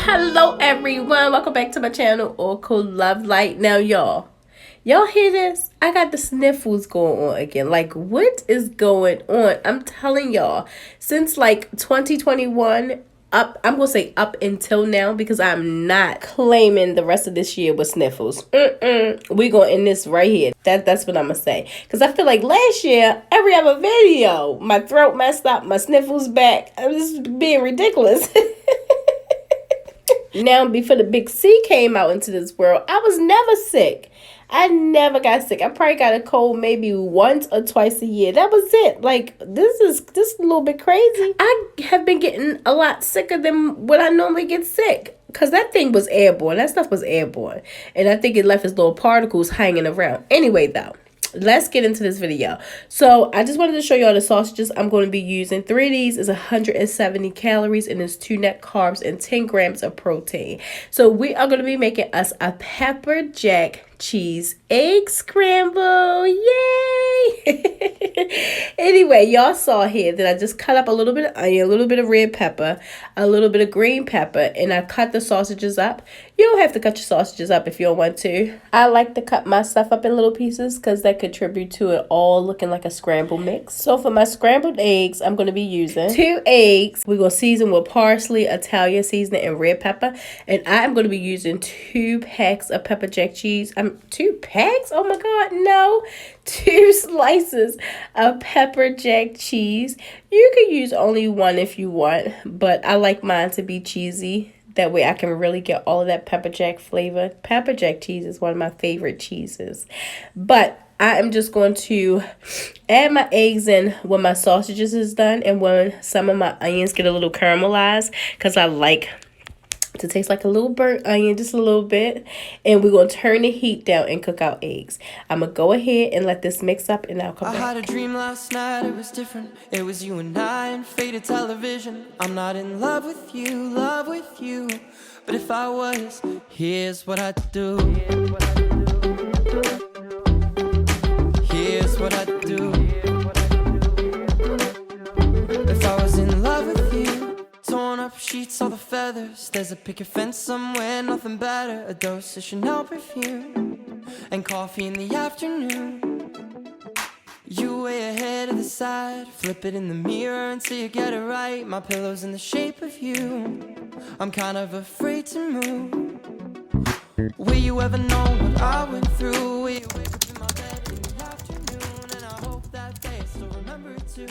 Hello everyone, welcome back to my channel, Oracle Love Light. Now y'all hear this? I got the sniffles going on again. Like, what is going on? I'm telling y'all, since like 2021 up, I'm gonna say up until now, because I'm not claiming the rest of this year with sniffles. We gonna end this right here. That's what I'm gonna say, because I feel like last year, every other video, my throat messed up, my sniffles back. I'm just being ridiculous. Now, before the big C came out into this world, I was never sick. I never got sick. I probably got a cold maybe once or twice a year. That was it. Like, this is a little bit crazy. I have been getting a lot sicker than what I normally get sick, because that thing was airborne. That stuff was airborne. And I think it left its little particles hanging around. Anyway, though, let's get into this video. So I just wanted to show y'all the sausages I'm going to be using. 3 of these is 170 calories, and it's 2 net carbs and 10 grams of protein. So we are going to be making us a pepper jack cheese egg scramble. Yay! Anyway, y'all saw here that I just cut up a little bit of onion, a little bit of red pepper, a little bit of green pepper, and I cut the sausages up. You don't have to cut your sausages up if you don't want to. I like to cut my stuff up in little pieces because that contribute to it all looking like a scramble mix. So for my scrambled eggs, I'm going to be using 2 eggs. We're going to season with parsley, Italian seasoning, and red pepper. And I'm going to be using 2 packs of pepper jack cheese. 2 packs? Oh my God, no. 2 slices of pepper jack cheese. You could use only 1 if you want, but I like mine to be cheesy. That way I can really get all of that pepper jack flavor. Pepper jack cheese is one of my favorite cheeses. But I am just going to add my eggs in when my sausages is done and when some of my onions get a little caramelized, because I like to taste like a little burnt onion, just a little bit. And we're going to turn the heat down and cook our eggs. I'm going to go ahead and let this mix up, and I'll come back. I had a dream last night, it was different. It was you and I in faded television. I'm not in love with you. But if I was, here's what I'd do. Here's what I'd do. If I was in love with you, torn up sheets, all the feathers. There's a picket fence somewhere, nothing better. A dose of Chanel perfume and coffee in the afternoon. You way ahead of the side, flip it in the mirror until you get it right. My pillow's in the shape of you. I'm kind of afraid to move. Will you ever know what I went through? Will you wake up in my bed in the afternoon? And I hope that day I still remember it too.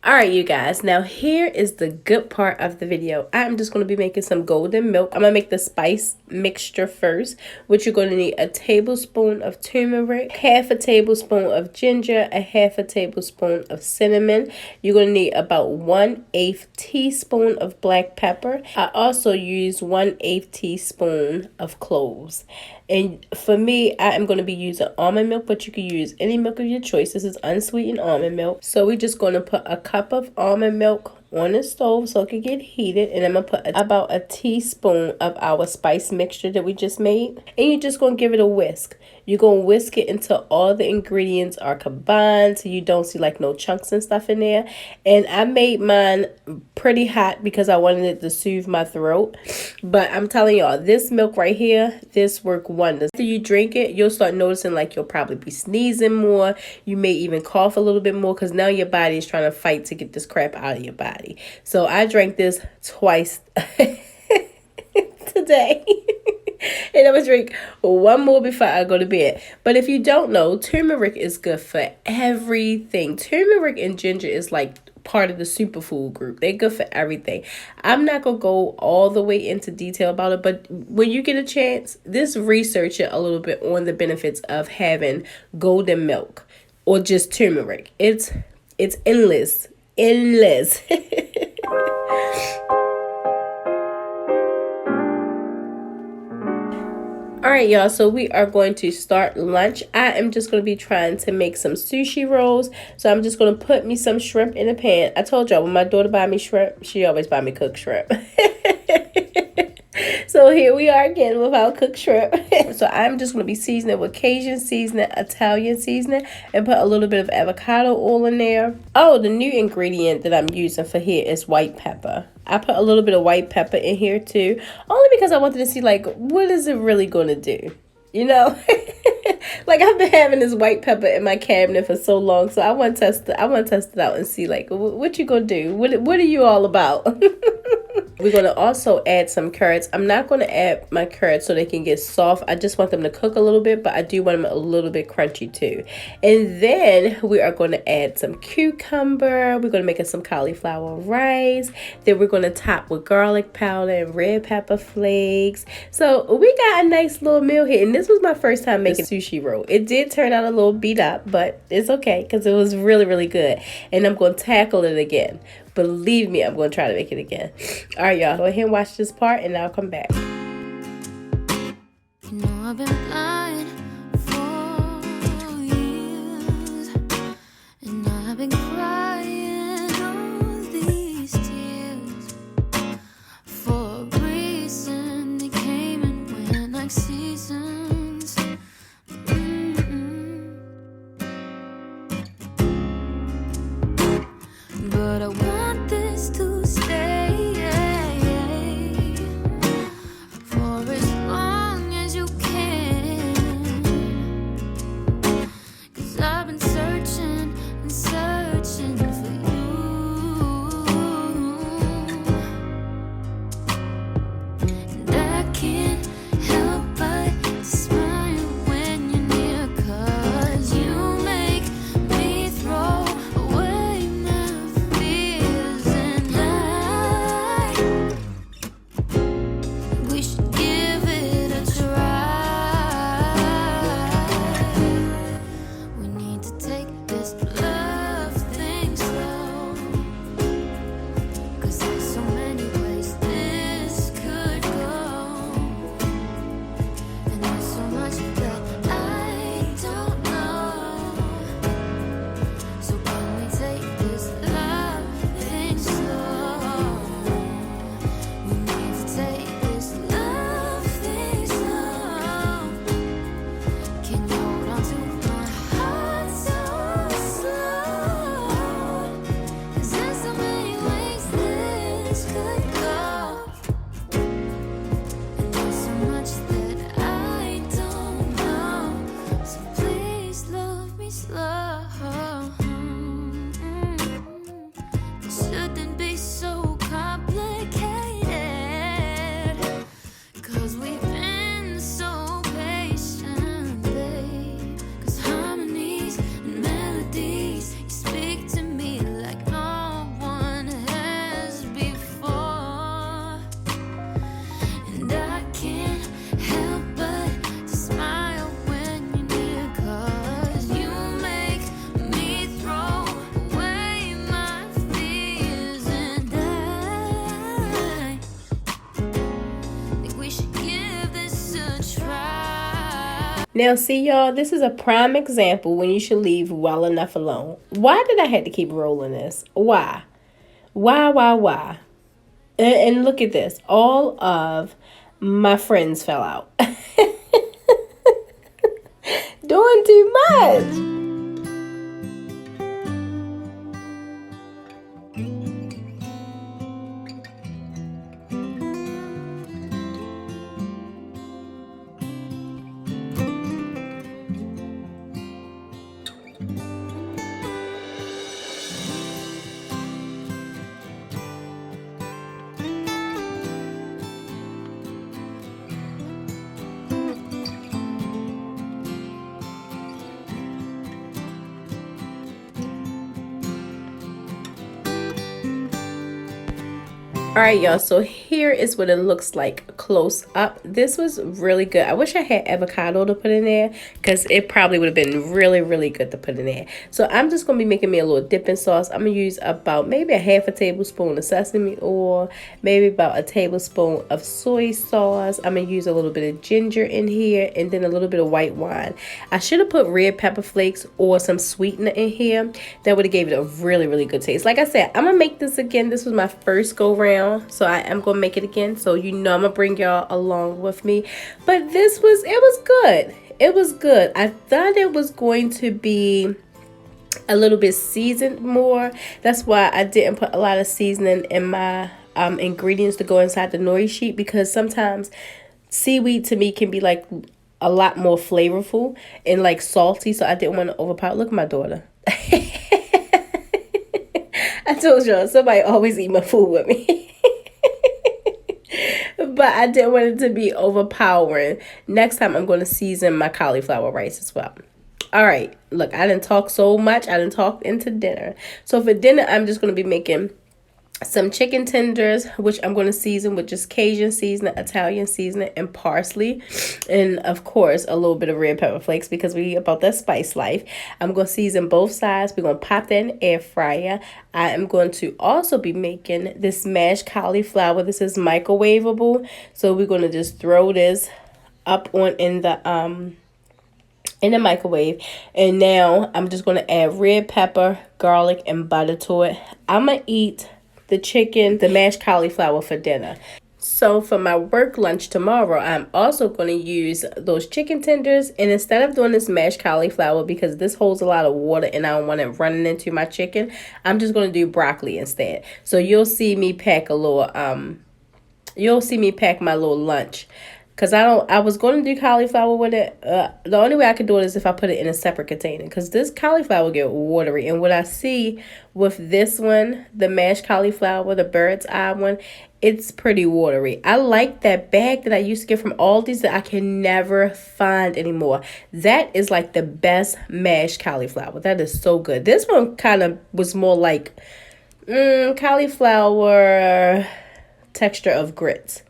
Alright, you guys, now here is the good part of the video. I'm just going to be making some golden milk. I'm going to make the spice mixture first, which you're going to need a tablespoon of turmeric, half a tablespoon of ginger, a half a tablespoon of cinnamon. You're going to need about 1/8 teaspoon of black pepper. I also use 1/8 teaspoon of cloves. And for me, I am going to be using almond milk, but you can use any milk of your choice. This is unsweetened almond milk. So we're just going to put a cup of almond milk on the stove so it can get heated, and I'm going to put about a teaspoon of our spice mixture that we just made, and you're just going to give it a whisk. You're going to whisk it until all the ingredients are combined so you don't see like no chunks and stuff in there. And I made mine pretty hot because I wanted it to soothe my throat. But I'm telling y'all, this milk right here, this works wonders. After you drink it, you'll start noticing like you'll probably be sneezing more. You may even cough a little bit more because now your body is trying to fight to get this crap out of your body. So I drank this twice today. And I'm going to drink 1 more before I go to bed. But if you don't know, turmeric is good for everything. Turmeric and ginger is like part of the superfood group. They're good for everything. I'm not going to go all the way into detail about it, but when you get a chance, just research it a little bit on the benefits of having golden milk or just turmeric. It's endless. Alright, y'all, so we are going to start lunch. I am just going to be trying to make some sushi rolls. So I'm just going to put me some shrimp in a pan. I told y'all when my daughter buy me shrimp, she always buy me cooked shrimp. So here we are again with our cooked shrimp. So I'm just going to be seasoning with Cajun seasoning, Italian seasoning, and put a little bit of avocado oil in there. Oh, the new ingredient that I'm using for here is white pepper. I put a little bit of white pepper in here too, only because I wanted to see like, what is it really going to do? You know, like I've been having this white pepper in my cabinet for so long, so I want to test it. I want to test it out and see like what you gonna do. What are you all about? We're going to also add some carrots. I'm not going to add my carrots so they can get soft. I just want them to cook a little bit, but I do want them a little bit crunchy too. And then we are going to add some cucumber. We're going to make some cauliflower rice. Then we're going to top with garlic powder and red pepper flakes. So we got a nice little meal here. And this was my first time making sushi roll. It did turn out a little beat up, but it's okay because it was really, really good. And I'm going to tackle it again. Believe me, I'm going to try to make it again. All right, y'all. Go ahead and watch this part, and I'll come back. You know I've been blind for years, and I've been crying all these tears for a reason. They came and went like seasons. But I want this to stay for as long as you can, 'cause I've been searching and searching for you, and I can't help but smile when you're near, 'cause you make me throw away my fears, and we should give it a try. We need to take this love thing slow, 'cause there's so many ways this could go, and there's so much that I don't know. So can we take this love thing slow? We need to take this love thing slow. Can you hold on to my heart so slow? 'Cause there's so many ways this could go, and there's so much that I don't know. So please love me slow. It shouldn't be so complicated, 'cause we've been so patient, babe. 'Cause harmonies and melodies, you speak to me like no one has before, and I can't help but to smile when you're near, 'cause you make me throw away my fears, and I think we should give this a try. Now, see, y'all, this is a prime example when you should leave well enough alone. Why did I have to keep rolling this? Why? Why? And look at this. All of my friends fell out. Doing too much. All right, y'all, so here is what it looks like close up. This was really good. I wish I had avocado to put in there because it probably would have been really, really good to put in there. So I'm just going to be making me a little dipping sauce. I'm going to use about maybe a half a tablespoon of sesame oil, maybe about a tablespoon of soy sauce. I'm going to use a little bit of ginger in here and then a little bit of white wine. I should have put red pepper flakes or some sweetener in here. That would have gave it a really, really good taste. Like I said, I'm going to make this again. This was my first go round. So I am going to make it again. So I'm gonna bring y'all along with me. But it was good. It was good. I thought it was going to be a little bit seasoned more. That's why I didn't put a lot of seasoning in my ingredients to go inside the nori sheet, because sometimes seaweed to me can be like a lot more flavorful and like salty, so I didn't want to overpower. Look at my daughter. I told y'all somebody always eat my food with me. But I didn't want it to be overpowering. Next time I'm going to season my cauliflower rice as well. All right, look, I didn't talk so much. I didn't talk into dinner. So for dinner, I'm just going to be making some chicken tenders, which I'm going to season with just Cajun seasoning, Italian seasoning, and parsley. And of course, a little bit of red pepper flakes, because we about that spice life. I'm going to season both sides. We're going to pop that in the air fryer. I am going to also be making this mashed cauliflower. This is microwavable. So we're going to just throw this up on in the microwave. And now I'm just going to add red pepper, garlic, and butter to it. I'm going to eat the mashed cauliflower for dinner. So for my work lunch tomorrow, I'm also going to use those chicken tenders. And instead of doing this mashed cauliflower, because this holds a lot of water and I don't want it running into my chicken, I'm just going to do broccoli instead. So you'll see me pack my little lunch. Because I was going to do cauliflower with it. The only way I could do it is if I put it in a separate container. Because this cauliflower get watery. And what I see with this one, the mashed cauliflower, the bird's eye one, it's pretty watery. I like that bag that I used to get from Aldi's that I can never find anymore. That is like the best mashed cauliflower. That is so good. This one kind of was more like cauliflower texture of grits,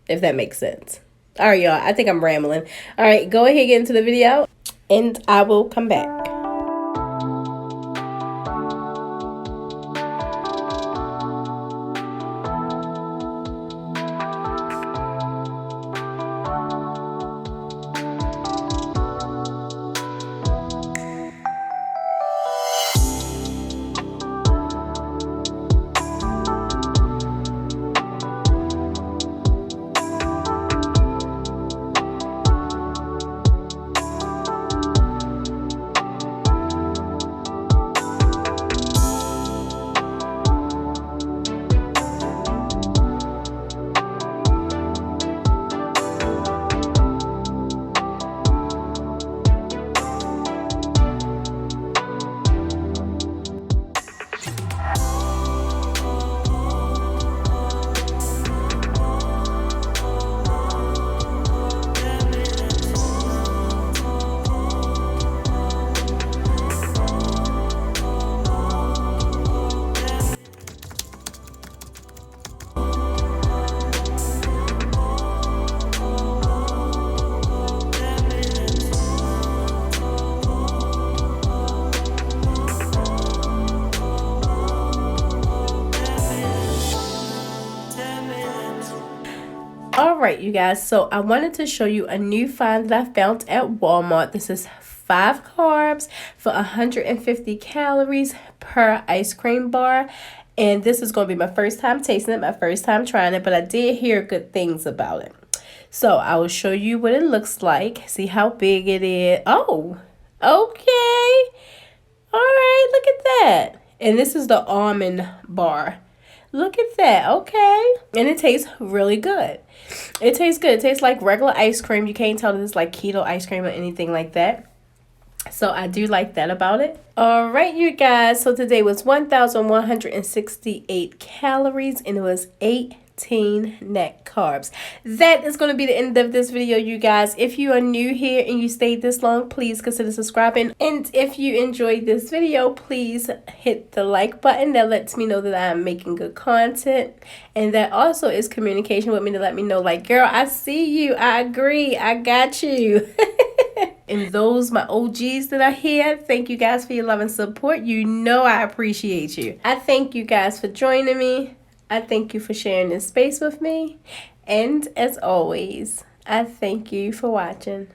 if that makes sense. All right, y'all, I think I'm rambling. All right, go ahead and get into the video, and I will come back. Alright, you guys, so I wanted to show you a new find that I found at Walmart. This is 5 carbs for 150 calories per ice cream bar. And this is going to be my first time tasting it, my first time trying it, but I did hear good things about it. So I will show you what it looks like. See how big it is. Oh, okay. Alright, look at that. And this is the almond bar. Look at that. Okay. And it tastes really good. It tastes good. It tastes like regular ice cream. You can't tell that it's like keto ice cream or anything like that. So I do like that about it. All right, you guys. So today was 1,168 calories and it was 18 net carbs. That is going to be the end of this video, you guys. If you are new here and you stayed this long, please consider subscribing. And if you enjoyed this video, please hit the like button. That lets me know that I'm making good content. And that also is communication with me to let me know, like, girl, I see you. I agree. I got you. And those, my OGs that are here, thank you guys for your love and support. You know I appreciate you. I thank you guys for joining me. I thank you for sharing this space with me. And as always, I thank you for watching.